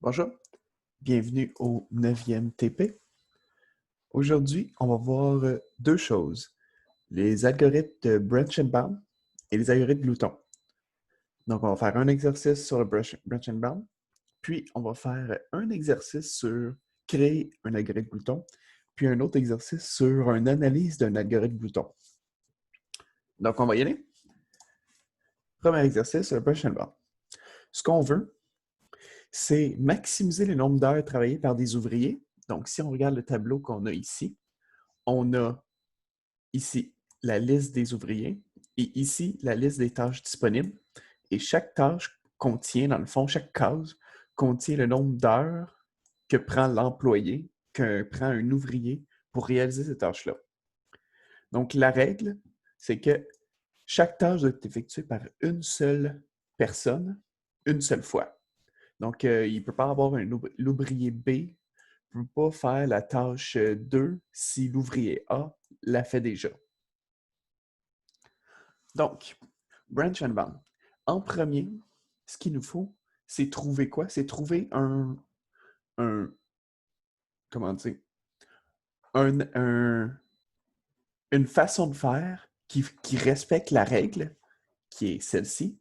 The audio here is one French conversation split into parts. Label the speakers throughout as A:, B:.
A: Bonjour, bienvenue au 9e TP. Aujourd'hui, on va voir deux choses, les algorithmes de Branch&Bound et les algorithmes Glouton. Donc, on va faire un exercice sur le Branch&Bound, puis on va faire un exercice sur créer un algorithme Glouton, puis un autre exercice sur une analyse d'un algorithme Glouton. Donc, on va y aller. Premier exercice sur le Branch&Bound. Ce qu'on veut, c'est maximiser le nombre d'heures travaillées par des ouvriers. Donc, si on regarde le tableau qu'on a ici, on a ici la liste des ouvriers et ici la liste des tâches disponibles. Et chaque tâche contient, dans le fond, chaque case contient le nombre d'heures que prend l'employé, que prend un ouvrier pour réaliser cette tâche-là. Donc, la règle, c'est que chaque tâche doit être effectuée par une seule personne, une seule fois. Donc, il ne peut pas avoir l'ouvrier B ne peut pas faire la tâche 2 si l'ouvrier A l'a fait déjà. Donc, Branch&Bound. En premier, ce qu'il nous faut, c'est trouver quoi? C'est trouver comment dire, une façon de faire qui respecte la règle, qui est celle-ci,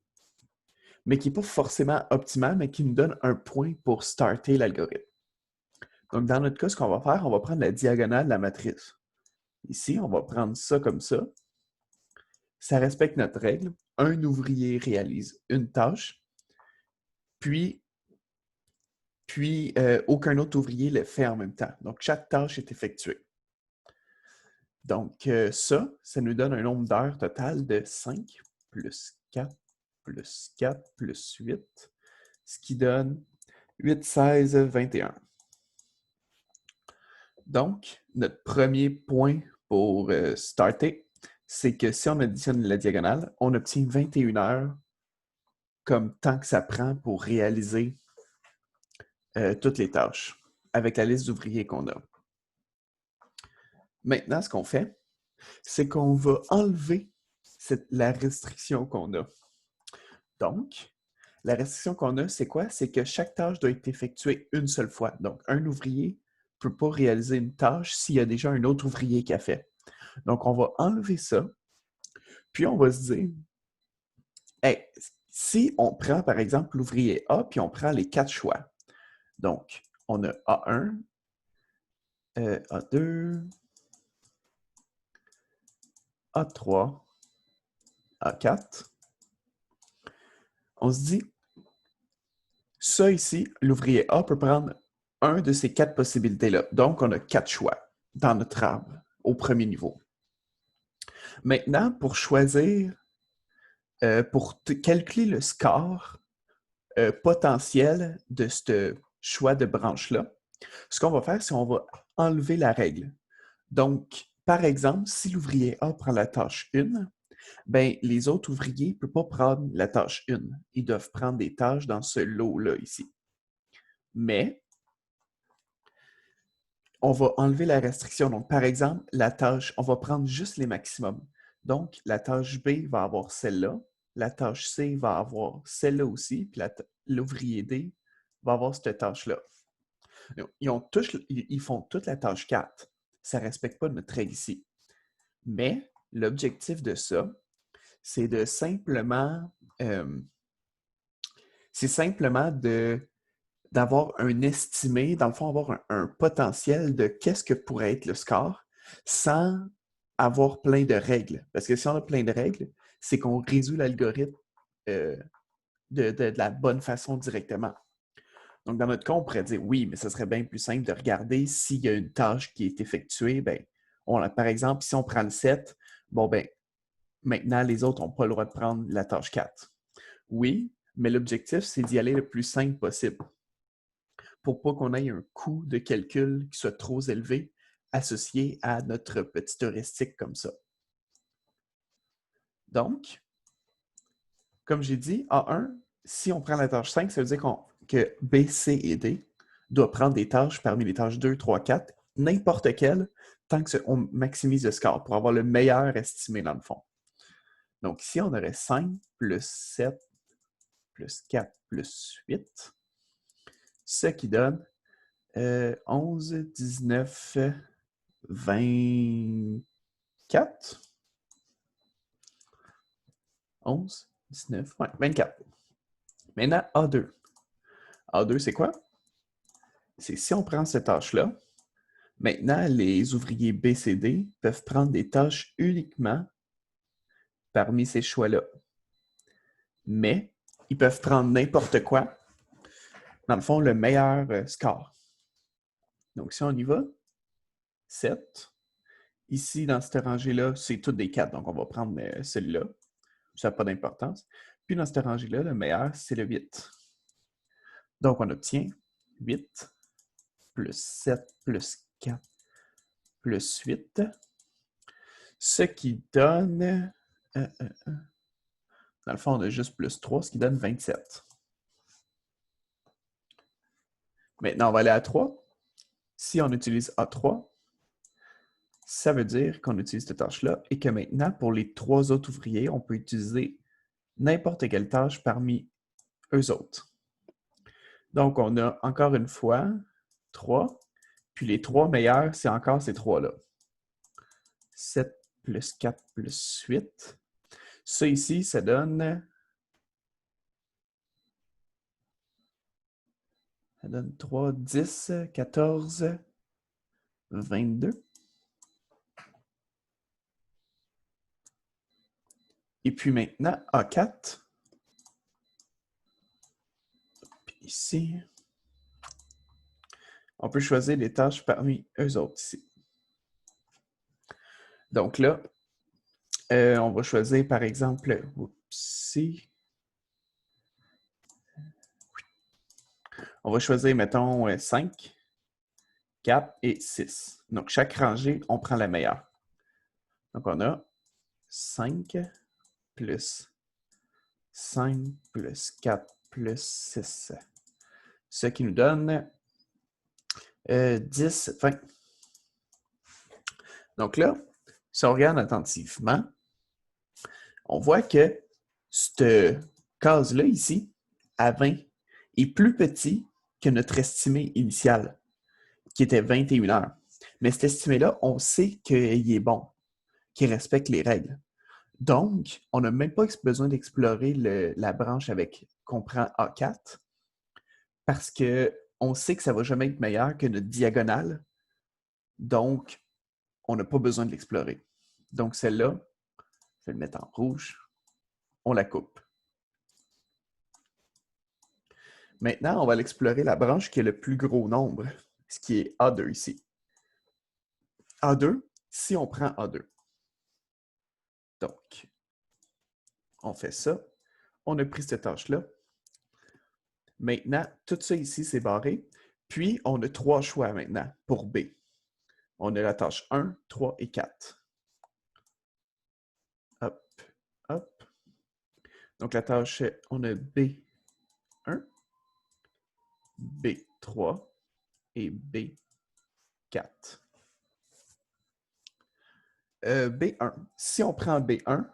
A: mais qui n'est pas forcément optimale, mais qui nous donne un point pour starter l'algorithme. Donc, dans notre cas, ce qu'on va faire, on va prendre la diagonale de la matrice. Ici, on va prendre ça comme ça. Ça respecte notre règle. Un ouvrier réalise une tâche, puis aucun autre ouvrier le fait en même temps. Donc, chaque tâche est effectuée. Donc, ça nous donne un nombre d'heures total de 5 plus 4 plus 4 plus 8, ce qui donne 8, 16, 21. Donc, notre premier point pour starter, c'est que si on additionne la diagonale, on obtient 21 heures comme temps que ça prend pour réaliser toutes les tâches avec la liste d'ouvriers qu'on a. Maintenant, ce qu'on fait, c'est qu'on va enlever la restriction qu'on a. Donc, la restriction qu'on a, c'est quoi? C'est que chaque tâche doit être effectuée une seule fois. Donc, un ouvrier ne peut pas réaliser une tâche s'il y a déjà un autre ouvrier qui a fait. Donc, on va enlever ça, puis on va se dire, hey, si on prend par exemple l'ouvrier A, puis on prend les 4 choix. Donc, on a A1, A2, A3, A4. On se dit, ça ici, l'ouvrier A peut prendre un de ces 4 possibilités-là. Donc, on a 4 choix dans notre arbre au premier niveau. Maintenant, pour choisir, pour calculer le score potentiel de ce choix de branche-là, ce qu'on va faire, c'est qu'on va enlever la règle. Donc, par exemple, si l'ouvrier A prend la tâche 1, ben, les autres ouvriers ne peuvent pas prendre la tâche 1. Ils doivent prendre des tâches dans ce lot-là ici. Mais, on va enlever la restriction. Donc, par exemple, la tâche, on va prendre juste les maximums. Donc, la tâche B va avoir celle-là, la tâche C va avoir celle-là aussi, puis l'ouvrier D va avoir cette tâche-là. Ils font toute la tâche 4. Ça ne respecte pas notre règle ici. Mais l'objectif de ça, c'est de simplement, d'avoir un estimé, dans le fond, avoir un potentiel de qu'est-ce que pourrait être le score sans avoir plein de règles. Parce que si on a plein de règles, c'est qu'on résout l'algorithme de la bonne façon directement. Donc, dans notre cas, on pourrait dire oui, mais ce serait bien plus simple de regarder s'il y a une tâche qui est effectuée. Ben, par exemple, si on prend le 7, bon, ben, maintenant, les autres n'ont pas le droit de prendre la tâche 4. Oui, mais l'objectif, c'est d'y aller le plus simple possible pour pas qu'on ait un coût de calcul qui soit trop élevé associé à notre petit heuristique comme ça. Donc, comme j'ai dit, A1, si on prend la tâche 5, ça veut dire que B, C et D doivent prendre des tâches parmi les tâches 2, 3, 4, n'importe quelle, tant qu'on maximise le score pour avoir le meilleur estimé dans le fond. Donc ici, on aurait 5 plus 7 plus 4 plus 8, ce qui donne 11, 19, 24. 11, 19, ouais, 24. Maintenant, A2. A2, c'est quoi? C'est si on prend cette tâche-là, maintenant, les ouvriers BCD peuvent prendre des tâches uniquement parmi ces choix-là. Mais ils peuvent prendre n'importe quoi. Dans le fond, le meilleur score. Donc, si on y va, 7. Ici, dans cette rangée-là, c'est toutes des 4. Donc, on va prendre celui-là. Ça n'a pas d'importance. Puis, dans cette rangée-là, le meilleur, c'est le 8. Donc, on obtient 8 plus 7 plus 4 plus 8. Ce qui donne... dans le fond, on a juste plus 3, ce qui donne 27. Maintenant, on va aller à 3. Si on utilise A3, ça veut dire qu'on utilise cette tâche-là et que maintenant, pour les 3 autres ouvriers, on peut utiliser n'importe quelle tâche parmi eux autres. Donc, on a encore une fois 3, puis les 3 meilleurs, c'est encore ces 3-là. 7 plus 4 plus 8. Ça ici, ça donne 3, 10, 14, 22. Et puis maintenant, A4. Puis ici, on peut choisir les tâches parmi eux autres ici. Donc là, on va choisir par exemple, on va choisir, mettons, 5, 4 et 6. Donc chaque rangée, on prend la meilleure. Donc on a 5 plus 5 plus 4 plus 6. Ce qui nous donne 10, 20. Donc là, si on regarde attentivement, on voit que cette case-là ici, à 20, est plus petit que notre estimé initial, qui était 21 heures. Mais cet estimé-là, on sait qu'il est bon, qu'il respecte les règles. Donc, on n'a même pas besoin d'explorer la branche avec qu'on prend A4 parce qu'on sait que ça ne va jamais être meilleur que notre diagonale. Donc, on n'a pas besoin de l'explorer. Donc, celle-là, je vais le mettre en rouge. On la coupe. Maintenant, on va explorer la branche qui a le plus gros nombre, ce qui est A2 ici. A2, si on prend A2. Donc, on fait ça. On a pris cette tâche-là. Maintenant, tout ça ici, c'est barré. Puis, on a 3 choix maintenant pour B. On a la tâche 1, 3 et 4. Hop, hop. Donc, la tâche, on a B1, B3 et B4. B1. Si on prend B1,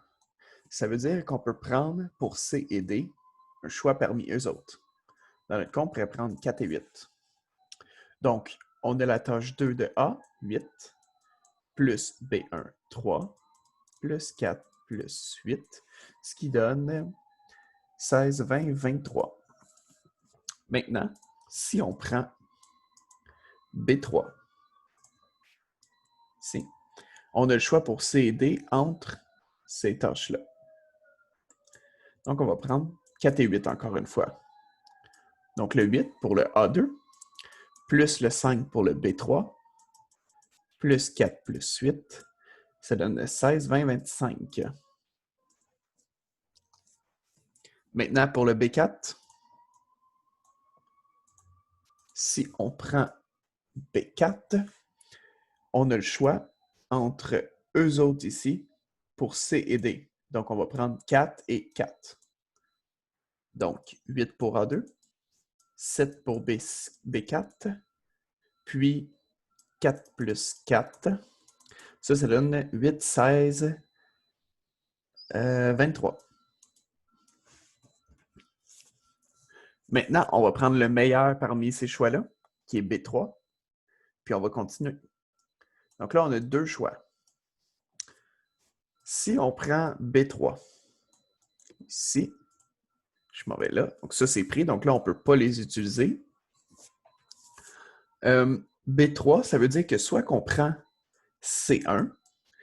A: ça veut dire qu'on peut prendre pour C et D un choix parmi eux autres. Dans notre cas, on pourrait prendre 4 et 8. Donc, on a la tâche 2 de A, 8, plus B1, 3, plus 4, plus 8, ce qui donne 16, 20, 23. Maintenant, si on prend B3, ici, on a le choix pour C et D entre ces tâches-là. Donc, on va prendre 4 et 8 encore une fois. Donc, le 8 pour le A2, plus le 5 pour le B3, plus 4 plus 8, ça donne 16, 20, 25. Maintenant, pour le B4, si on prend B4, on a le choix entre eux autres ici pour C et D. Donc, on va prendre 4 et 4. Donc, 8 pour A2, 7 pour B4, puis 4 plus 4. Ça donne 8, 16, 23. Maintenant, on va prendre le meilleur parmi ces choix-là, qui est B3, puis on va continuer. Donc là, on a deux choix. Si on prend B3, ici, je m'en vais là. Donc ça, c'est pris. Donc là, on ne peut pas les utiliser. B3, ça veut dire que soit qu'on prend C1.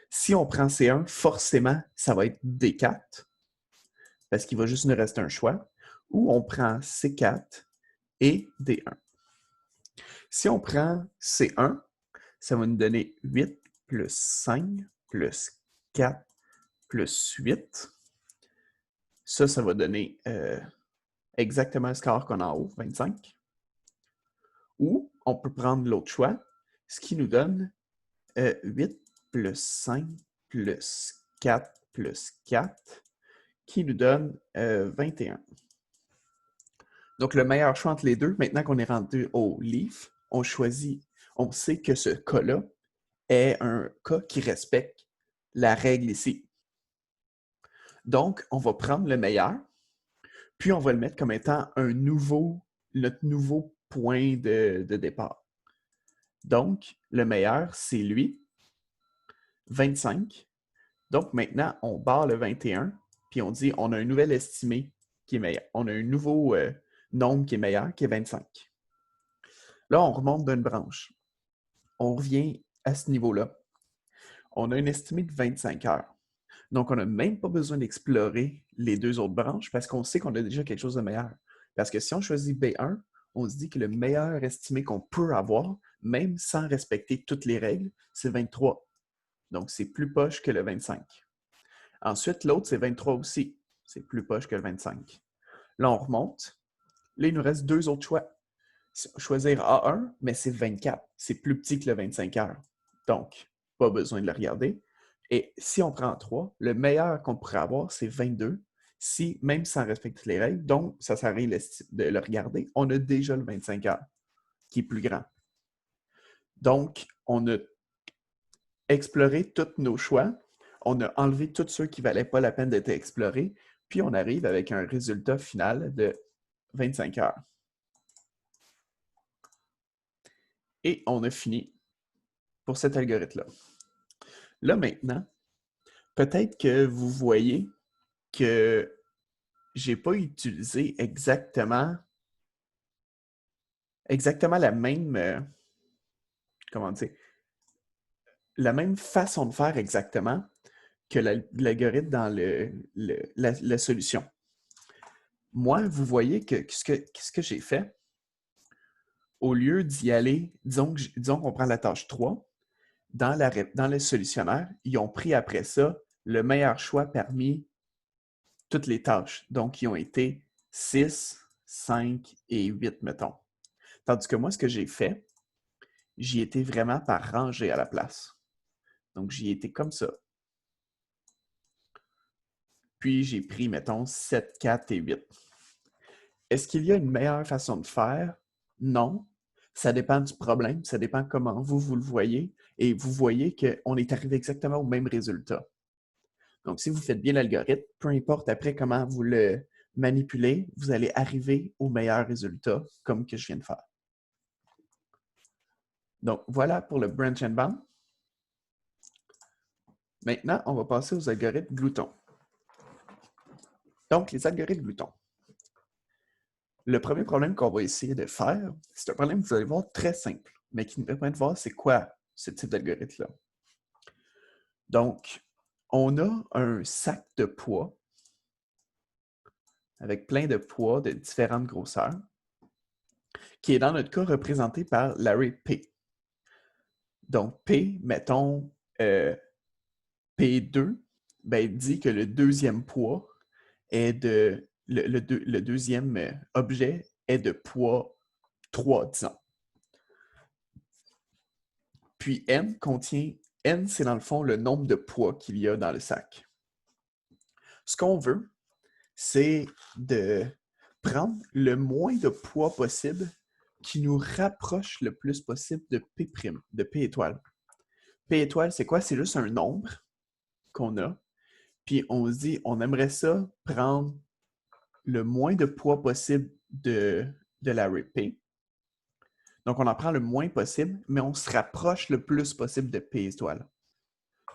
A: Si on prend C1, forcément, ça va être D4, parce qu'il va juste nous rester un choix. Ou on prend C4 et D1. Si on prend C1, ça va nous donner 8 plus 5 plus 4 plus 8. Ça va donner exactement le score qu'on a en haut, 25. Ou on peut prendre l'autre choix, ce qui nous donne 8 plus 5 plus 4 plus 4, qui nous donne 21. Donc, le meilleur choix entre les deux, maintenant qu'on est rendu au Leaf, on choisit, on sait que ce cas-là est un cas qui respecte la règle ici. Donc, on va prendre le meilleur, puis on va le mettre comme étant notre nouveau point de départ. Donc, le meilleur, c'est lui, 25. Donc, maintenant, on barre le 21, puis on dit on a un nouvel estimé qui est meilleur. On a un nouveau nombre qui est meilleur, qui est 25. Là, on remonte d'une branche. On revient à ce niveau-là. On a un estimé de 25 heures. Donc, on n'a même pas besoin d'explorer les deux autres branches parce qu'on sait qu'on a déjà quelque chose de meilleur. Parce que si on choisit B1, on se dit que le meilleur estimé qu'on peut avoir, même sans respecter toutes les règles, c'est 23. Donc, c'est plus poche que le 25. Ensuite, l'autre, c'est 23 aussi. C'est plus poche que le 25. Là, on remonte. Là, il nous reste deux autres choix. Choisir A1, mais c'est 24. C'est plus petit que le 25 heures. Donc, pas besoin de le regarder. Et si on prend 3, le meilleur qu'on pourrait avoir, c'est 22, même sans respecter les règles. Donc, ça sert à rien de le regarder. On a déjà le 25 heures, qui est plus grand. Donc, on a exploré tous nos choix. On a enlevé tous ceux qui ne valaient pas la peine d'être explorés. Puis, on arrive avec un résultat final de 25 heures. Et on a fini pour cet algorithme-là. Là, maintenant, peut-être que vous voyez que je n'ai pas utilisé exactement la même, comment dire, la même façon de faire exactement que l'algorithme dans la solution. Moi, vous voyez que ce que j'ai fait, au lieu d'y aller, disons qu'on prend la tâche 3, dans le solutionnaire, ils ont pris après ça le meilleur choix parmi toutes les tâches. Donc, ils ont été 6, 5 et 8, mettons. Tandis que moi, ce que j'ai fait, j'y étais vraiment par rangée à la place. Donc, j'y étais comme ça. Puis, j'ai pris, mettons, 7, 4 et 8. Est-ce qu'il y a une meilleure façon de faire? Non. Ça dépend du problème, ça dépend comment vous le voyez. Et vous voyez qu'on est arrivé exactement au même résultat. Donc, si vous faites bien l'algorithme, peu importe après comment vous le manipulez, vous allez arriver au meilleur résultat, comme que je viens de faire. Donc, voilà pour le branch and bound. Maintenant, on va passer aux algorithmes Glouton. Donc, les algorithmes Glouton. Le premier problème qu'on va essayer de faire, c'est un problème, vous allez voir, très simple, mais qui nous permet de voir c'est quoi ce type d'algorithme-là. Donc, on a un sac de poids avec plein de poids de différentes grosseurs, qui est dans notre cas représenté par l'array P. Donc, P, mettons P2, ben, dit que le deuxième poids est de. Le deuxième objet est de poids 3, disons. Puis N contient. N, c'est dans le fond le nombre de poids qu'il y a dans le sac. Ce qu'on veut, c'est de prendre le moins de poids possible qui nous rapproche le plus possible de P', de P étoile. P étoile, c'est quoi? C'est juste un nombre qu'on a. Puis on se dit, on aimerait ça prendre le moins de poids possible de l'array P. Donc, on en prend le moins possible, mais on se rapproche le plus possible de P étoile.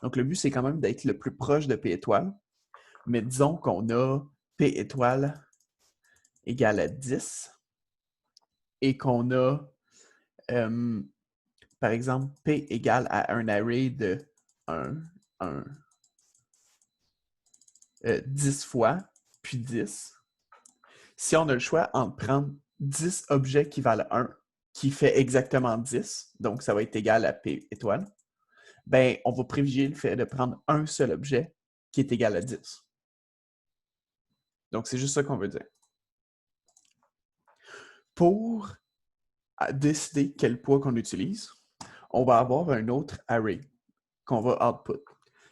A: Donc, le but, c'est quand même d'être le plus proche de P étoile. Mais disons qu'on a P étoile égale à 10 et qu'on a, par exemple, P égale à un array de 10 fois, puis 10. Si on a le choix entre prendre 10 objets qui valent 1, qui fait exactement 10, donc ça va être égal à P étoile, ben, on va privilégier le fait de prendre un seul objet qui est égal à 10. Donc, c'est juste ça qu'on veut dire. Pour décider quel poids qu'on utilise, on va avoir un autre array qu'on va output,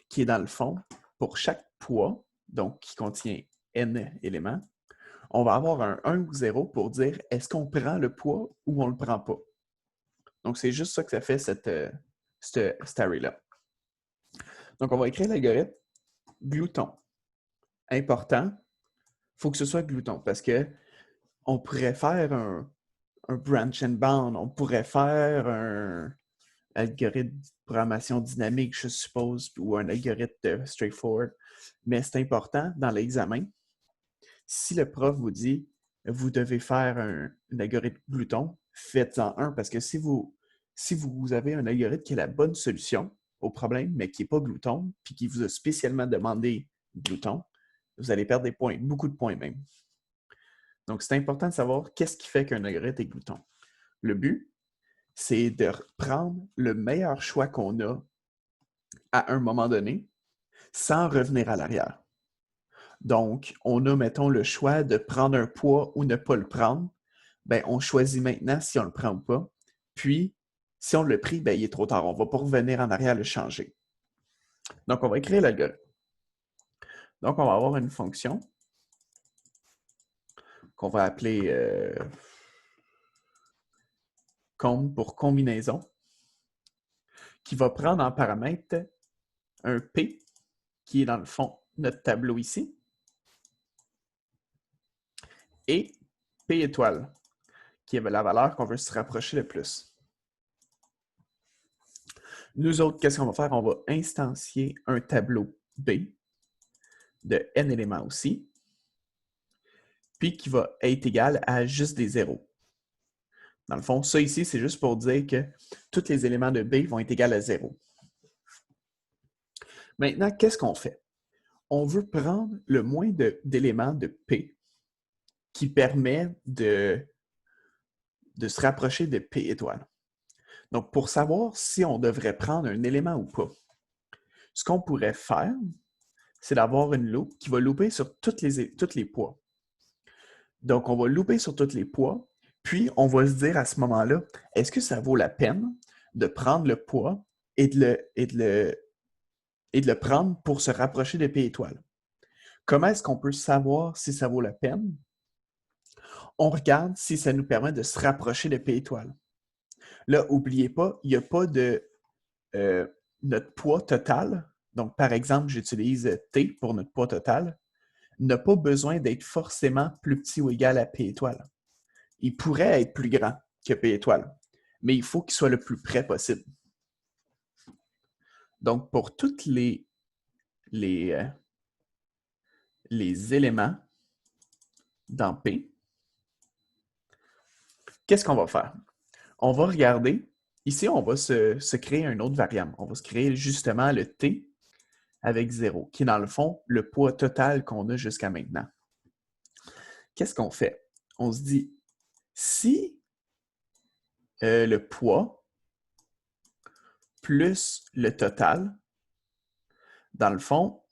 A: qui est dans le fond, pour chaque poids, donc qui contient n éléments, on va avoir un 1 ou 0 pour dire est-ce qu'on prend le poids ou on ne le prend pas. Donc, c'est juste ça que ça fait cet array-là. Donc, on va écrire l'algorithme glouton. Important, il faut que ce soit glouton parce qu'on pourrait faire un branch and bound, on pourrait faire un algorithme de programmation dynamique, je suppose, ou un algorithme de straightforward. Mais c'est important dans l'examen, si le prof vous dit vous devez faire un algorithme glouton, faites-en un parce que si vous avez un algorithme qui est la bonne solution au problème, mais qui n'est pas glouton, puis qui vous a spécialement demandé glouton, vous allez perdre des points, beaucoup de points même. Donc, c'est important de savoir qu'est-ce qui fait qu'un algorithme est glouton. Le but, c'est de prendre le meilleur choix qu'on a à un moment donné sans revenir à l'arrière. Donc, on a, mettons, le choix de prendre un poids ou ne pas le prendre. Bien, on choisit maintenant si on le prend ou pas. Puis, si on le pris, bien, il est trop tard. On ne va pas revenir en arrière le changer. Donc, on va écrire l'algorithme. Donc, on va avoir une fonction qu'on va appeler comb pour combinaison, qui va prendre en paramètre un P, qui est dans le fond notre tableau ici, et P étoile, qui est la valeur qu'on veut se rapprocher le plus. Nous autres, qu'est-ce qu'on va faire? On va instancier un tableau B de n éléments aussi, puis qui va être égal à juste des zéros. Dans le fond, ça ici, c'est juste pour dire que tous les éléments de B vont être égaux à 0. Maintenant, qu'est-ce qu'on fait? On veut prendre le moins d'éléments de P qui permet de se rapprocher de P étoile. Donc, pour savoir si on devrait prendre un élément ou pas, ce qu'on pourrait faire, c'est d'avoir une loupe qui va louper sur tous les poids. Donc, on va louper sur tous les poids, puis on va se dire à ce moment-là, est-ce que ça vaut la peine de prendre le poids et de le prendre pour se rapprocher de P étoile? Comment est-ce qu'on peut savoir si ça vaut la peine? On regarde si ça nous permet de se rapprocher de P étoile. Là, n'oubliez pas, il n'y a pas de notre poids total. Donc, par exemple, j'utilise T pour notre poids total. N'a pas besoin d'être forcément plus petit ou égal à P étoile. Il pourrait être plus grand que P étoile, mais il faut qu'il soit le plus près possible. Donc, pour tous les éléments dans P, qu'est-ce qu'on va faire? On va regarder. Ici, on va se créer une autre variable. On va se créer justement le T avec 0, qui est dans le fond le poids total qu'on a jusqu'à maintenant. Qu'est-ce qu'on fait? On se dit, si le poids plus le total, dans le fond,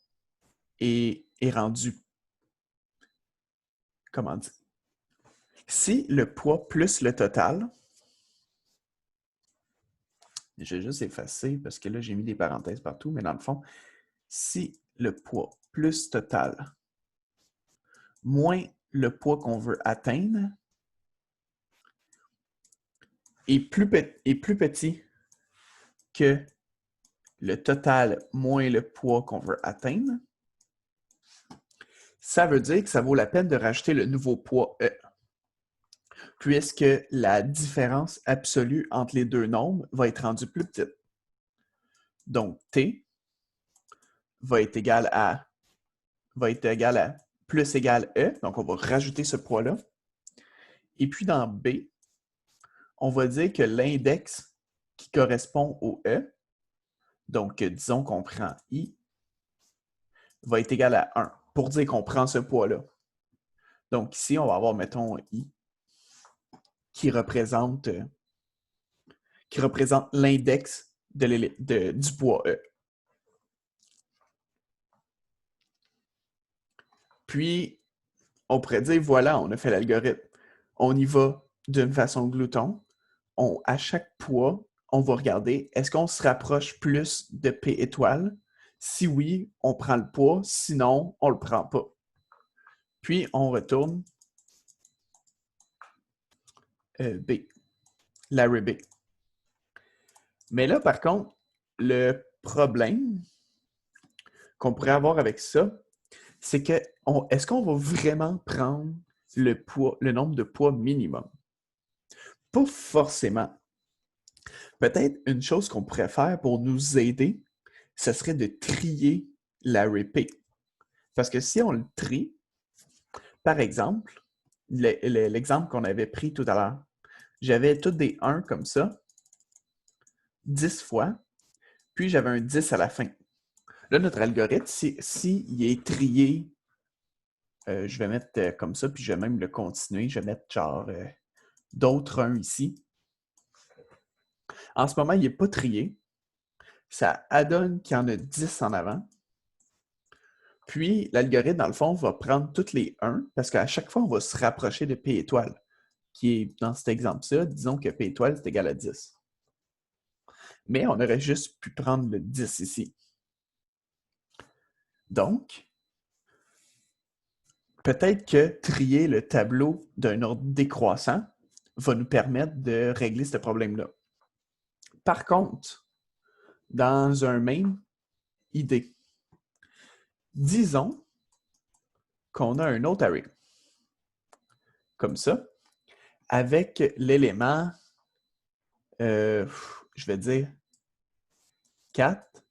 A: est rendu, comment dire? Si le poids plus le total, j'ai juste effacé parce que là, j'ai mis des parenthèses partout, mais dans le fond, si le poids plus total moins le poids qu'on veut atteindre est plus petit que le total moins le poids qu'on veut atteindre, Ça veut dire que ça vaut la peine de rajouter le nouveau poids E, puisque la différence absolue entre les deux nombres va être rendue plus petite. Donc, T va être égal à plus égal E, donc on va rajouter ce poids-là. Et puis dans B, on va dire que l'index qui correspond au E, donc disons qu'on prend I, va être égal à 1, pour dire qu'on prend ce poids-là. Donc ici, on va avoir, mettons, I, qui représente l'index du poids E. Puis, on pourrait dire, voilà, on a fait l'algorithme. On y va d'une façon glouton. À chaque poids, on va regarder, est-ce qu'on se rapproche plus de P étoile? Si oui, on prend le poids. Sinon, on ne le prend pas. Puis, on retourne B, l'array B. Mais là, par contre, le problème qu'on pourrait avoir avec ça, c'est que est-ce qu'on va vraiment prendre le nombre de poids minimum? Pas forcément. Peut-être une chose qu'on pourrait faire pour nous aider, ce serait de trier l'array P. Parce que si on le trie, par exemple, l'exemple qu'on avait pris tout à l'heure, j'avais tous des 1 comme ça, 10 fois, puis j'avais un 10 à la fin. Là, notre algorithme, s'il est trié, je vais mettre comme ça, puis je vais même le continuer. Je vais mettre genre d'autres 1 ici. En ce moment, il n'est pas trié. Ça adonne qu'il y en a 10 en avant. Puis, l'algorithme, dans le fond, va prendre toutes les 1 parce qu'à chaque fois, on va se rapprocher de P étoile, qui est, dans cet exemple-là, disons que P étoile est égal à 10. Mais on aurait juste pu prendre le 10 ici. Donc, peut-être que trier le tableau d'un ordre décroissant va nous permettre de régler ce problème-là. Par contre, dans un même idée, disons qu'on a un autre array, comme ça, avec l'élément, je vais dire 4,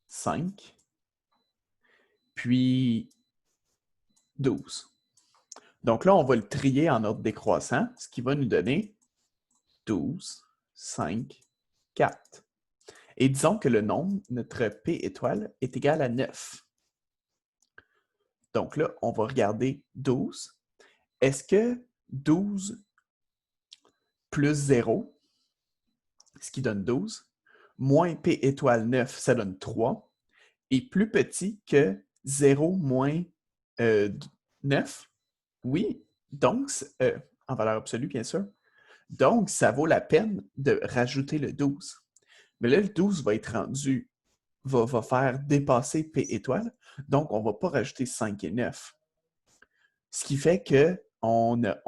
A: 5, puis 12. Donc là, on va le trier en ordre décroissant, ce qui va nous donner 12, 5, 4. Et disons que le nombre, notre P étoile, est égal à 9. Donc là, on va regarder 12. Est-ce que 12 plus 0, ce qui donne 12, moins P étoile 9, ça donne 3, est plus petit que 0 moins 9? Oui, donc, en valeur absolue, bien sûr. Donc, ça vaut la peine de rajouter le 12. Mais là, le 12 va être rendu, va faire dépasser P étoile, donc on ne va pas rajouter 5 et 9. Ce qui fait qu'on n'aurait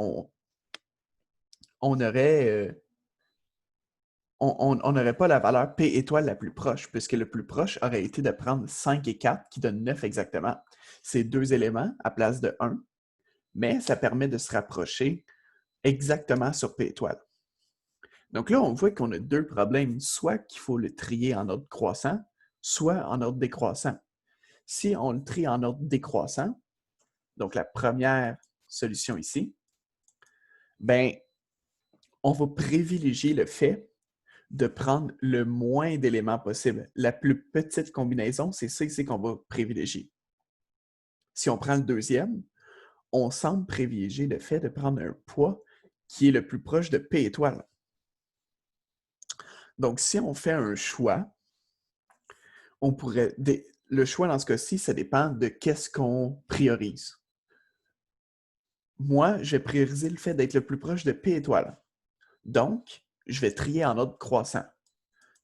A: pas la valeur P étoile la plus proche, puisque le plus proche aurait été de prendre 5 et 4, qui donne 9 exactement. C'est deux éléments à place de 1, mais ça permet de se rapprocher exactement sur P étoile. Donc là, on voit qu'on a deux problèmes, soit qu'il faut le trier en ordre croissant, soit en ordre décroissant. Si on le trie en ordre décroissant, donc la première solution ici, ben, on va privilégier le fait de prendre le moins d'éléments possible. La plus petite combinaison, c'est ça ici qu'on va privilégier. Si on prend le deuxième, on semble privilégier le fait de prendre un poids qui est le plus proche de P étoile. Donc, si on fait un choix, on pourrait... Le choix dans ce cas-ci, ça dépend de qu'est-ce qu'on priorise. Moi, je vais prioriser le fait d'être le plus proche de P étoile. Donc, je vais trier en ordre croissant.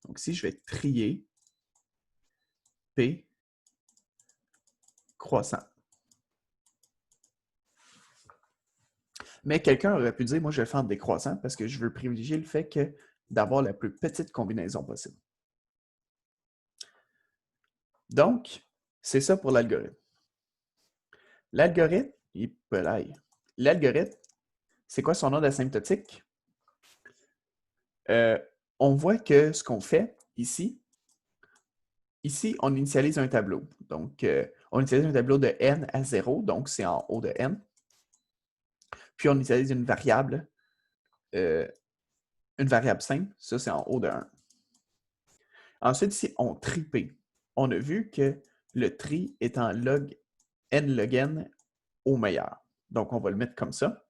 A: Donc, ici, je vais trier P croissant. Mais quelqu'un aurait pu dire, moi, je vais le faire en décroissant parce que je veux privilégier le fait d'avoir la plus petite combinaison possible. Donc, c'est ça pour l'algorithme. L'algorithme, l'algorithme, c'est quoi son nom d'asymptotique? On voit que ce qu'on fait ici, on initialise un tableau. Donc, on initialise un tableau de n à 0, donc c'est en haut de n. Puis, on initialise une variable simple, ça c'est en haut de 1. Ensuite, ici, on trie P. On a vu que le tri est en log n log n au meilleur. Donc, on va le mettre comme ça.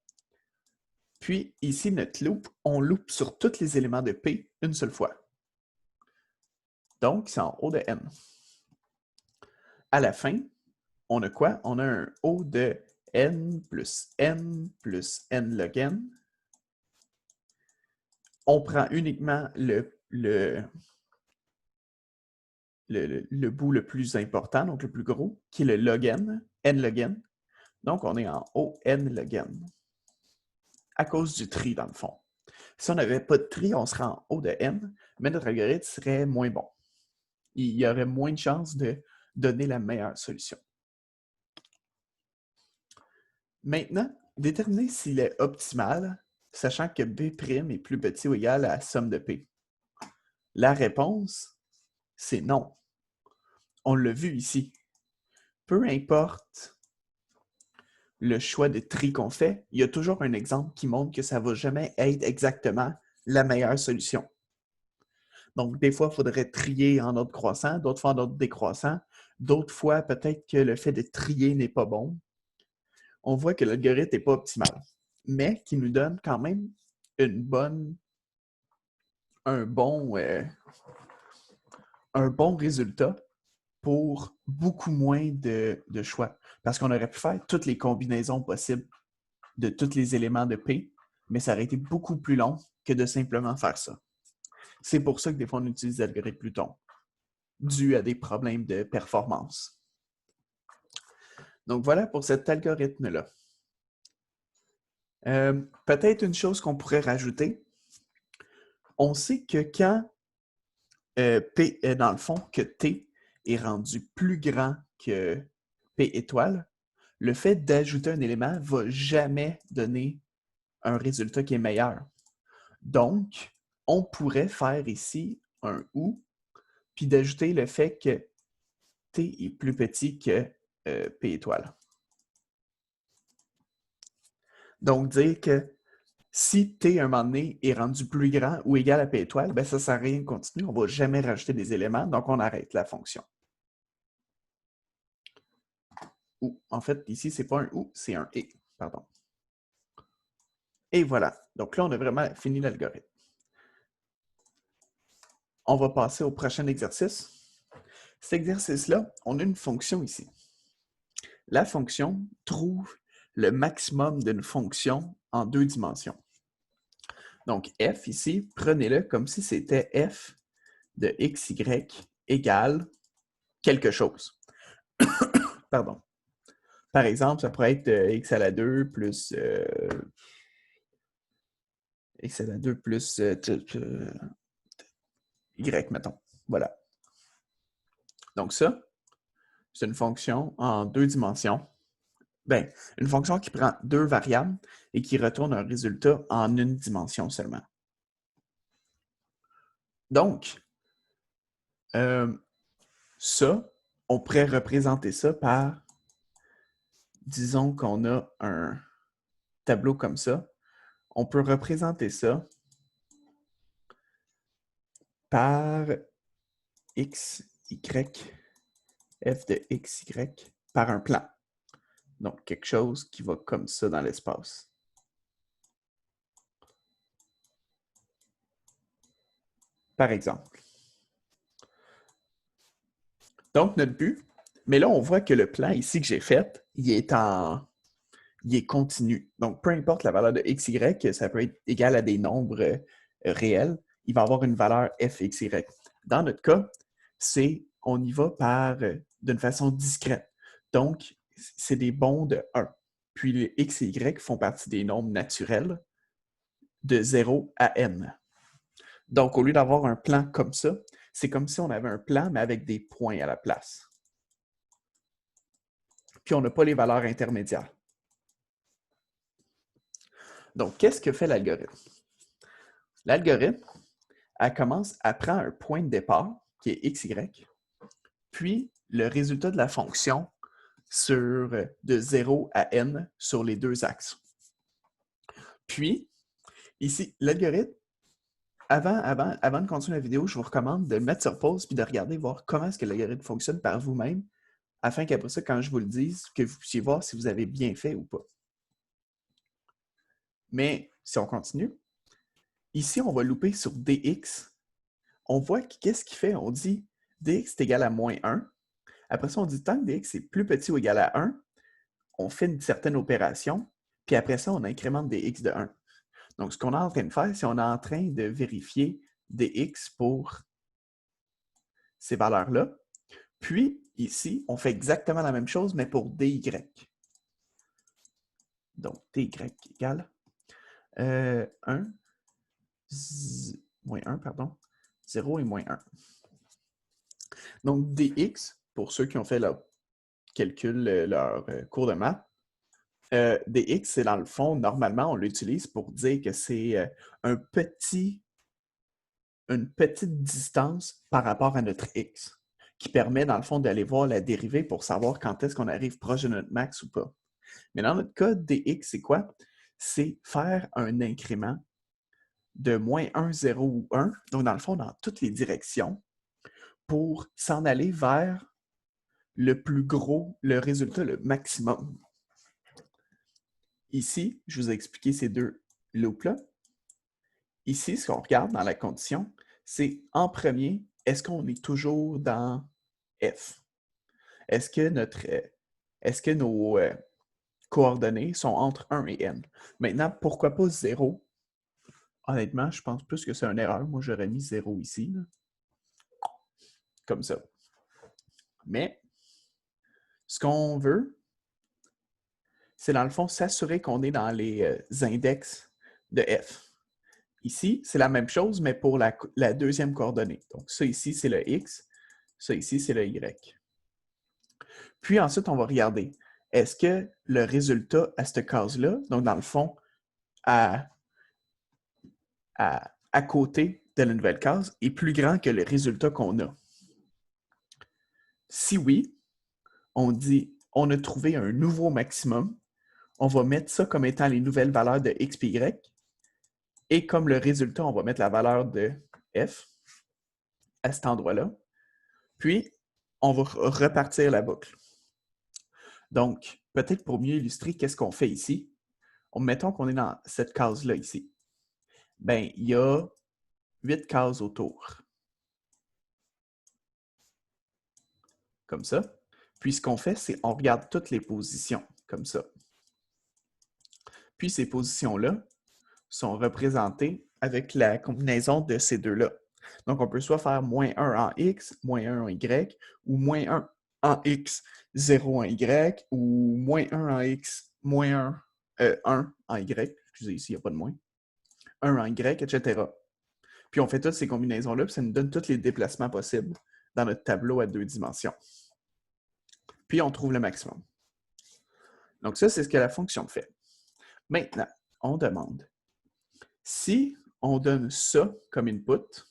A: Puis, ici, notre loop, on loupe sur tous les éléments de P une seule fois. Donc, c'est en haut de n. À la fin, on a quoi? On a un O de n plus n plus n log n. On prend uniquement le bout le plus important, donc le plus gros, qui est le log n log n. Donc, on est en O n log n. À cause du tri, dans le fond. Si on n'avait pas de tri, on serait en O de n, mais notre algorithme serait moins bon. Il y aurait moins de chances de donner la meilleure solution. Maintenant, déterminer s'il est optimal, sachant que B' est plus petit ou égal à la somme de P. La réponse, c'est non. On l'a vu ici. Peu importe le choix de tri qu'on fait, il y a toujours un exemple qui montre que ça ne va jamais être exactement la meilleure solution. Donc, des fois, il faudrait trier en ordre croissant, d'autres fois en ordre décroissant, d'autres fois, peut-être que le fait de trier n'est pas bon. On voit que l'algorithme n'est pas optimal, mais qui nous donne quand même un bon résultat pour beaucoup moins de choix. Parce qu'on aurait pu faire toutes les combinaisons possibles de tous les éléments de P, mais ça aurait été beaucoup plus long que de simplement faire ça. C'est pour ça que des fois, on utilise l'algorithme Pluton, dû à des problèmes de performance. Donc voilà pour cet algorithme-là. Peut-être une chose qu'on pourrait rajouter, on sait que quand P est dans le fond, que T est rendu plus grand que P étoile, le fait d'ajouter un élément ne va jamais donner un résultat qui est meilleur. Donc, on pourrait faire ici un OU, puis d'ajouter le fait que T est plus petit que P étoile. Donc, dire que si T, à un moment donné, est rendu plus grand ou égal à P étoile, ben ça ne sert à rien de continuer. On ne va jamais rajouter des éléments, donc on arrête la fonction. Ou, en fait, ici, ce n'est pas un OU, c'est un et, pardon. Et voilà. Donc là, on a vraiment fini l'algorithme. On va passer au prochain exercice. Cet exercice-là, on a une fonction ici. La fonction trouve le maximum d'une fonction en 2 dimensions. Donc, f ici, prenez-le comme si c'était f de xy égale quelque chose. Pardon. Par exemple, ça pourrait être x à la 2 plus x à la 2 plus y, mettons. Voilà. Donc ça, c'est une fonction en 2 dimensions. Bien, une fonction qui prend 2 variables et qui retourne un résultat en 1 dimension seulement. Donc, ça, on pourrait représenter ça par, disons qu'on a un tableau comme ça. On peut représenter ça par x, y, f de x, y, par un plan. Donc, quelque chose qui va comme ça dans l'espace. Par exemple. Donc, notre but, mais là, on voit que le plan ici que j'ai fait, il est continu. Donc, peu importe la valeur de x, y, ça peut être égal à des nombres réels, il va avoir une valeur f, x, y. Dans notre cas, on y va d'une façon discrète. Donc, c'est des bonds de 1. Puis les x et y font partie des nombres naturels de 0 à n. Donc, au lieu d'avoir un plan comme ça, c'est comme si on avait un plan, mais avec des points à la place. puis on n'a pas les valeurs intermédiaires. Donc, qu'est-ce que fait l'algorithme? L'algorithme, elle prend un point de départ, qui est xy, puis le résultat de la fonction de 0 à n sur les deux axes. Puis, ici, l'algorithme, avant de continuer la vidéo, je vous recommande de le mettre sur pause puis de regarder, voir comment est-ce que l'algorithme fonctionne par vous-même, afin qu'après ça, quand je vous le dise, que vous puissiez voir si vous avez bien fait ou pas. Mais si on continue, ici, on va louper sur dx. On voit qu'est-ce qu'il fait? On dit dx est égal à moins 1. Après ça, on dit tant que dx est plus petit ou égal à 1, on fait une certaine opération, puis après ça, on incrémente dx de 1. Donc, ce qu'on est en train de faire, c'est qu'on est en train de vérifier dx pour ces valeurs-là. Puis, ici, on fait exactement la même chose, mais pour dy. Donc, dy égale 1, moins 1, pardon, 0 et moins 1. Donc, dx, pour ceux qui ont fait leur calcul, leur cours de maths, dx, c'est dans le fond, normalement, on l'utilise pour dire que c'est une petite distance par rapport à notre x, qui permet, dans le fond, d'aller voir la dérivée pour savoir quand est-ce qu'on arrive proche de notre max ou pas. Mais dans notre cas, dx, c'est quoi? C'est faire un incrément de moins 1, 0 ou 1, donc dans le fond, dans toutes les directions, pour s'en aller vers le plus gros, le résultat, le maximum. Ici, je vous ai expliqué ces deux loops-là. Ici, ce qu'on regarde dans la condition, c'est en premier, est-ce qu'on est toujours dans F? Est-ce que nos coordonnées sont entre 1 et n? Maintenant, pourquoi pas 0? Honnêtement, je pense plus que c'est une erreur. Moi, j'aurais mis 0 ici, là. Comme ça. Mais, ce qu'on veut, c'est dans le fond s'assurer qu'on est dans les index de F. Ici, c'est la même chose, mais pour la deuxième coordonnée. Donc, ça ici, c'est le x. Ça ici, c'est le y. Puis ensuite, on va regarder, est-ce que le résultat à cette case-là, donc dans le fond, à côté de la nouvelle case, est plus grand que le résultat qu'on a? Si oui, on dit, on a trouvé un nouveau maximum, on va mettre ça comme étant les nouvelles valeurs de x et y, et comme le résultat, on va mettre la valeur de f à cet endroit-là. Puis, on va repartir la boucle. Donc, peut-être pour mieux illustrer qu'est-ce qu'on fait ici, mettons qu'on est dans cette case-là ici. Bien, il y a 8 cases autour. Comme ça. Puis, ce qu'on fait, c'est qu'on regarde toutes les positions, comme ça. Puis, ces positions-là sont représentées avec la combinaison de ces deux-là. Donc, on peut soit faire moins 1 en x, moins 1 en y, ou moins 1 en x, 0 en y, ou moins 1 en x, moins 1 en y. Excusez, ici, il n'y a pas de moins. 1 en y, etc. Puis, on fait toutes ces combinaisons-là, puis ça nous donne tous les déplacements possibles dans notre tableau à 2 dimensions. Puis, on trouve le maximum. Donc, ça, c'est ce que la fonction fait. Maintenant, on demande, si on donne ça comme input,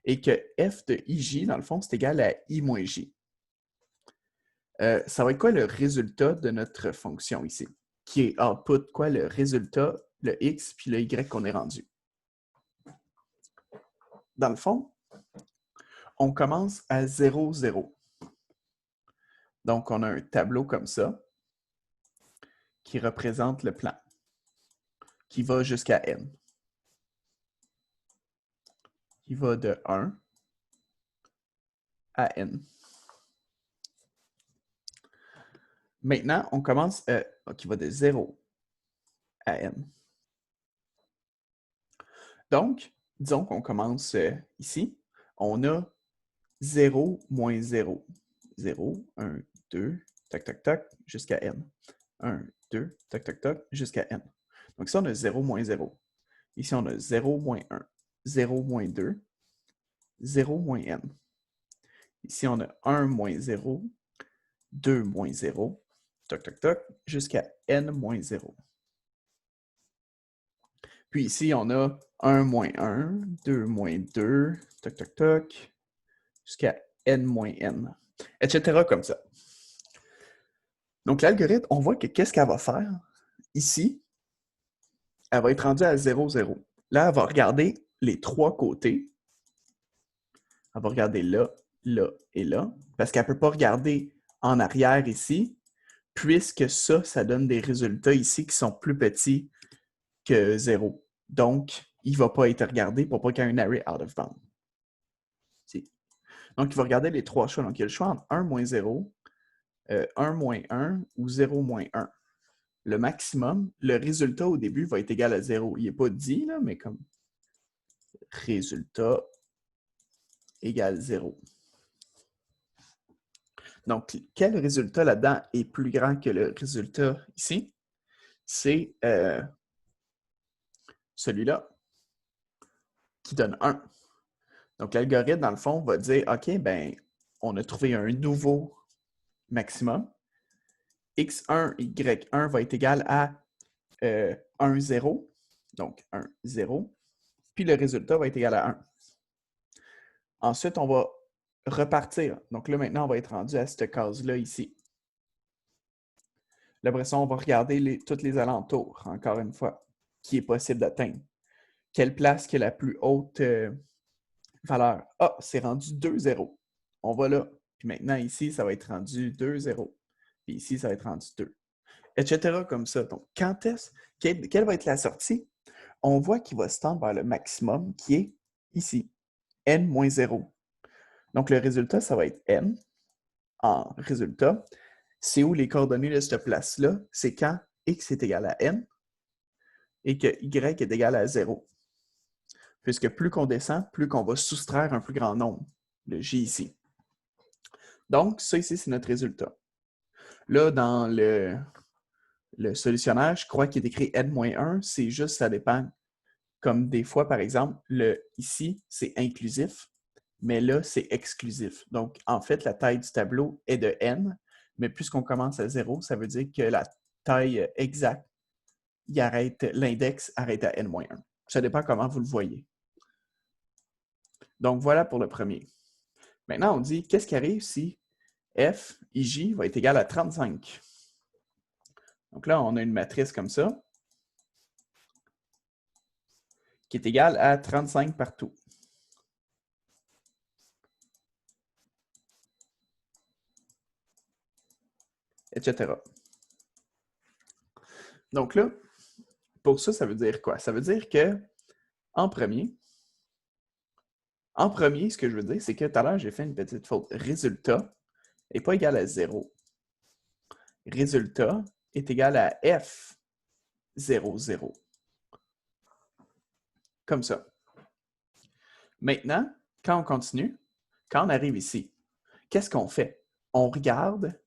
A: et que f de ij, dans le fond, c'est égal à i moins j. Ça va être quoi le résultat de notre fonction ici? Qui est output, quoi, le résultat, le x puis le y qu'on est rendu? Dans le fond, on commence à 0, 0. Donc, on a un tableau comme ça qui représente le plan, qui va jusqu'à n. Qui va de 1 à n. Maintenant, on commence qui va de 0 à n. Donc, disons qu'on commence ici. On a 0, moins 0. 0, 1, 2, tac, tac, tac, jusqu'à n. 1, 2, tac, tac, tac, jusqu'à n. Donc, ici, on a 0, moins 0. Ici, on a 0, moins 1. 0, moins 2. 0, moins n. Ici, on a 1, moins 0. 2, moins 0. toc, toc, toc, jusqu'à n-0. Puis ici, on a 1 moins 1, 2 moins 2, toc, toc, toc, jusqu'à n moins n, etc. comme ça. Donc, l'algorithme, on voit que qu'est-ce qu'elle va faire? Ici, elle va être rendue à 0, 0. Là, elle va regarder les trois côtés. Elle va regarder là, là et là, parce qu'elle ne peut pas regarder en arrière ici, puisque ça donne des résultats ici qui sont plus petits que 0. Donc, il ne va pas être regardé pour pas qu'il y ait un array out of bound. Donc, il va regarder les trois choix. Donc, il y a le choix entre 1 moins 0, 1 moins 1 ou 0 moins 1. Le maximum, le résultat au début va être égal à 0. Il n'est pas dit, là, mais comme résultat égale 0. Donc, quel résultat là-dedans est plus grand que le résultat ici? C'est celui-là qui donne 1. Donc, l'algorithme, dans le fond, va dire, OK, ben, on a trouvé un nouveau maximum. X1, Y1 va être égal à 1, 0. Donc, 1, 0. Puis, le résultat va être égal à 1. Ensuite, on va repartir. Donc là, maintenant, on va être rendu à cette case-là ici. Là, après ça, on va regarder tous les alentours, encore une fois, qui est possible d'atteindre. Quelle place qui est la plus haute valeur? Ah, c'est rendu 2, 0. On va là. Puis maintenant, ici, ça va être rendu 2, 0. Puis ici, ça va être rendu 2. Etc. comme ça. Donc, quand est-ce? Quelle va être la sortie? On voit qu'il va se tendre vers le maximum qui est ici, n-0. Donc, le résultat, ça va être n en résultat. C'est où les coordonnées de cette place-là? C'est quand x est égal à n et que y est égal à 0. Puisque plus qu'on descend, plus qu'on va soustraire un plus grand nombre, le j ici. Donc, ça ici, c'est notre résultat. Là, dans le solutionnaire, je crois qu'il est écrit n-1, c'est juste, ça dépend. Comme des fois, par exemple, ici, c'est inclusif, mais là, c'est exclusif. Donc, en fait, la taille du tableau est de n, mais puisqu'on commence à 0, ça veut dire que la taille exacte, l'index arrête à n-1. Ça dépend comment vous le voyez. Donc, voilà pour le premier. Maintenant, on dit, qu'est-ce qui arrive si f, ij, va être égal à 35? Donc là, on a une matrice comme ça, qui est égale à 35 partout. Etc. Donc là, pour ça, ça veut dire quoi? Ça veut dire que, en premier, ce que je veux dire, c'est que tout à l'heure, j'ai fait une petite faute. Résultat n'est pas égal à 0. Résultat est égal à f 0, 0. Comme ça. Maintenant, quand on continue, quand on arrive ici, qu'est-ce qu'on fait? On regarde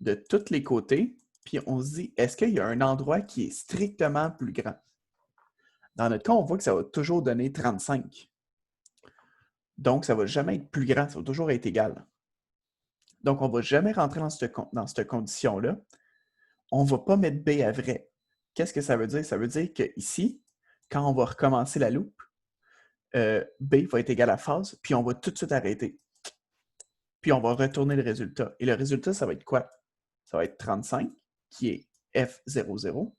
A: de tous les côtés, puis on se dit, est-ce qu'il y a un endroit qui est strictement plus grand? Dans notre cas, on voit que ça va toujours donner 35. Donc, ça ne va jamais être plus grand, ça va toujours être égal. Donc, on ne va jamais rentrer dans cette condition-là. On ne va pas mettre B à vrai. Qu'est-ce que ça veut dire? Ça veut dire qu'ici, quand on va recommencer la loupe, B va être égal à phase, puis on va tout de suite arrêter. Puis on va retourner le résultat. Et le résultat, ça va être quoi? Ça va être 35, qui est F00,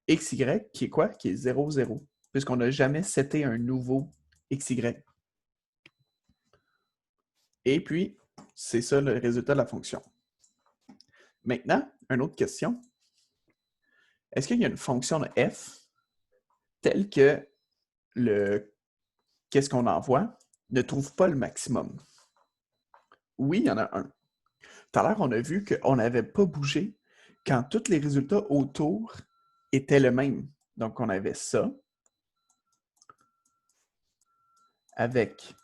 A: XY, qui est quoi? Qui est 0, 0, puisqu'on n'a jamais seté un nouveau XY. Et puis, c'est ça le résultat de la fonction. Maintenant, une autre question. Est-ce qu'il y a une fonction de f telle que qu'est-ce qu'on envoie ne trouve pas le maximum? Oui, il y en a un. Tout à l'heure, on a vu qu'on n'avait pas bougé quand tous les résultats autour étaient le même. Donc, on avait ça avec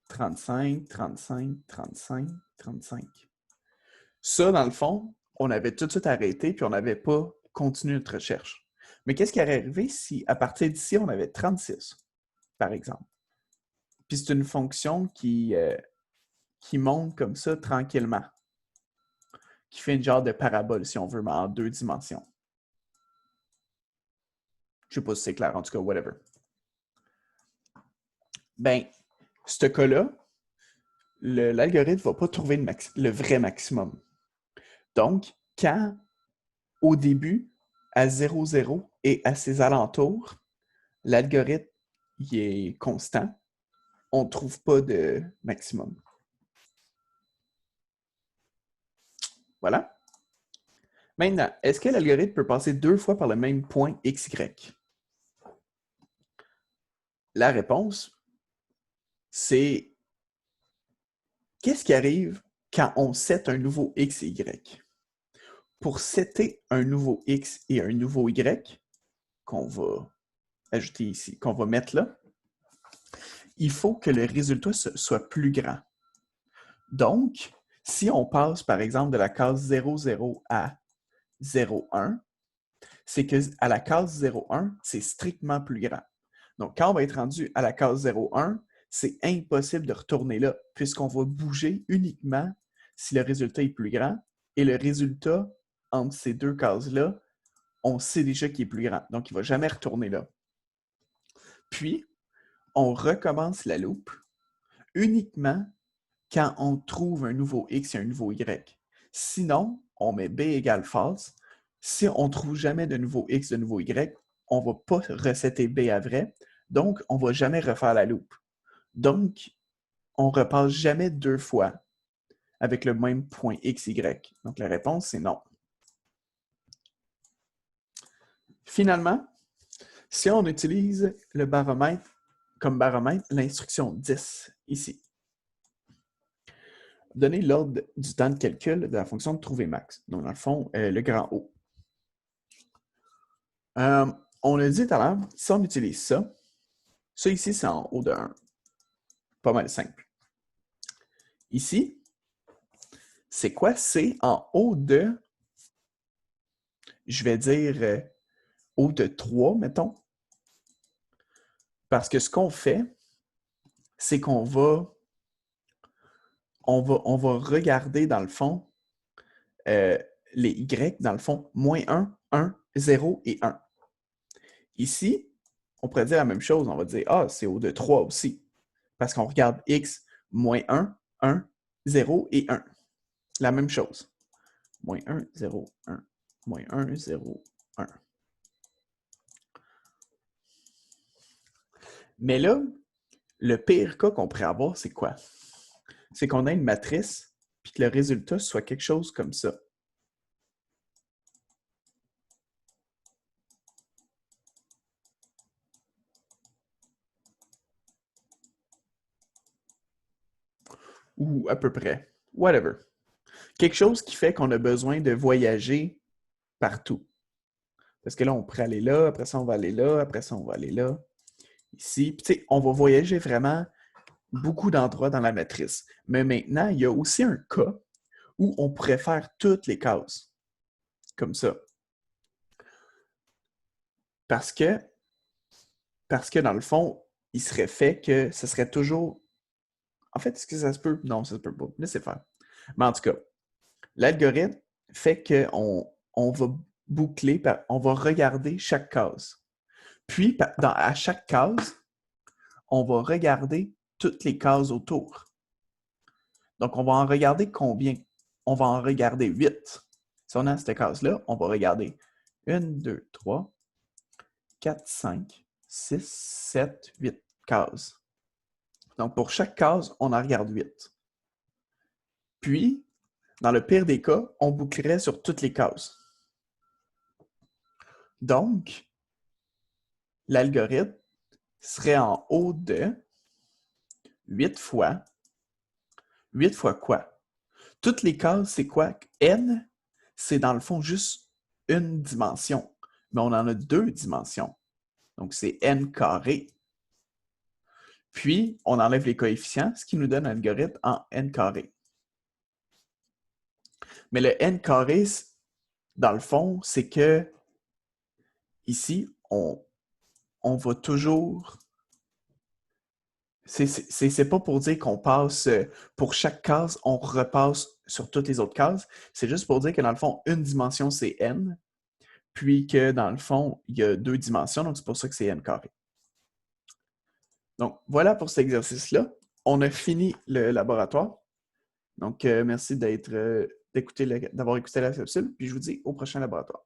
A: 35, 35, 35, 35. Ça, dans le fond, on avait tout de suite arrêté puis on n'avait pas continué notre recherche. Mais qu'est-ce qui aurait arrivé si, à partir d'ici, on avait 36, par exemple? Puis c'est une fonction qui monte comme ça tranquillement. qui fait une genre de parabole, si on veut, mais en 2 dimensions. Je sais pas si c'est clair, en tout cas, whatever. Ben, ce cas-là, l'algorithme ne va pas trouver le vrai maximum. Donc, quand, au début, à 0, 0 et à ses alentours, l'algorithme il est constant, on ne trouve pas de maximum. Voilà. Maintenant, est-ce que l'algorithme peut passer 2 fois par le même point x, y? La réponse, c'est qu'est-ce qui arrive quand on set un nouveau x et y? Pour setter un nouveau x et un nouveau y, qu'on va ajouter ici, qu'on va mettre là, il faut que le résultat soit plus grand. Donc, si on passe, par exemple, de la case 0, 0 à 0, 1, c'est qu'à la case 0, 1, c'est strictement plus grand. Donc, quand on va être rendu à la case 0, 1, c'est impossible de retourner là, puisqu'on va bouger uniquement si le résultat est plus grand. Et le résultat, entre ces deux cases-là, on sait déjà qu'il est plus grand. Donc, il ne va jamais retourner là. Puis, on recommence la loupe uniquement quand on trouve un nouveau x et un nouveau y. Sinon, on met b égale false. Si on ne trouve jamais de nouveau x, de nouveau y, on ne va pas resetter b à vrai. Donc, on ne va jamais refaire la loupe. Donc, on ne repasse jamais 2 fois avec le même point x, y. Donc, la réponse, c'est non. Finalement, si on utilise le baromètre comme baromètre, l'instruction 10, ici. Donner l'ordre du temps de calcul de la fonction de trouver max. Donc, dans le fond, le grand O. On a dit tout à l'heure, si on utilise ça ici, c'est en haut de 1. Pas mal simple. Ici, c'est quoi? C'est en haut de, je vais dire, haut de 3, mettons. Parce que ce qu'on fait, c'est qu'on va, on va regarder, dans le fond, les Y, dans le fond, moins 1, 1, 0 et 1. Ici, on pourrait dire la même chose. On va dire, ah, c'est haut de 3 aussi. Parce qu'on regarde X, moins 1, 1, 0 et 1. La même chose. Moins 1, 0, 1. Moins 1, 0, 1. Mais là, le pire cas qu'on pourrait avoir, c'est quoi? C'est qu'on a une matrice, puis que le résultat soit quelque chose comme ça. Ou à peu près. Whatever. Quelque chose qui fait qu'on a besoin de voyager partout. Parce que là, on pourrait aller là, après ça, on va aller là, après ça, on va aller là, ici. Puis, on va voyager vraiment beaucoup d'endroits dans la matrice. Mais maintenant, il y a aussi un cas où on pourrait faire toutes les cases. Comme ça. Parce que dans le fond, il serait fait que ce serait toujours... En fait, est-ce que ça se peut? Non, ça se peut pas. Laissez faire. Mais en tout cas, l'algorithme fait qu'on va boucler, on va regarder chaque case. Puis, à chaque case, on va regarder toutes les cases autour. Donc, on va en regarder combien? On va en regarder 8. Si on a cette case-là, on va regarder 1, 2, 3, 4, 5, 6, 7, 8 cases. Donc, pour chaque case, on en regarde 8. Puis, dans le pire des cas, on bouclerait sur toutes les cases. Donc, l'algorithme serait en haut de 8 fois. 8 fois quoi? Toutes les cases, c'est quoi? N, c'est dans le fond juste une dimension. Mais on en a 2 dimensions. Donc, c'est n carré. Puis, on enlève les coefficients, ce qui nous donne un algorithme en n carré. Mais le n carré, dans le fond, c'est que ici, on va toujours... C'est pas pour dire qu'on passe, pour chaque case, on repasse sur toutes les autres cases. C'est juste pour dire que dans le fond, une dimension, c'est n, puis que dans le fond, il y a deux dimensions, donc c'est pour ça que c'est n carré. Donc, voilà pour cet exercice-là. On a fini le laboratoire. Donc, merci d'avoir écouté la capsule, puis je vous dis au prochain laboratoire.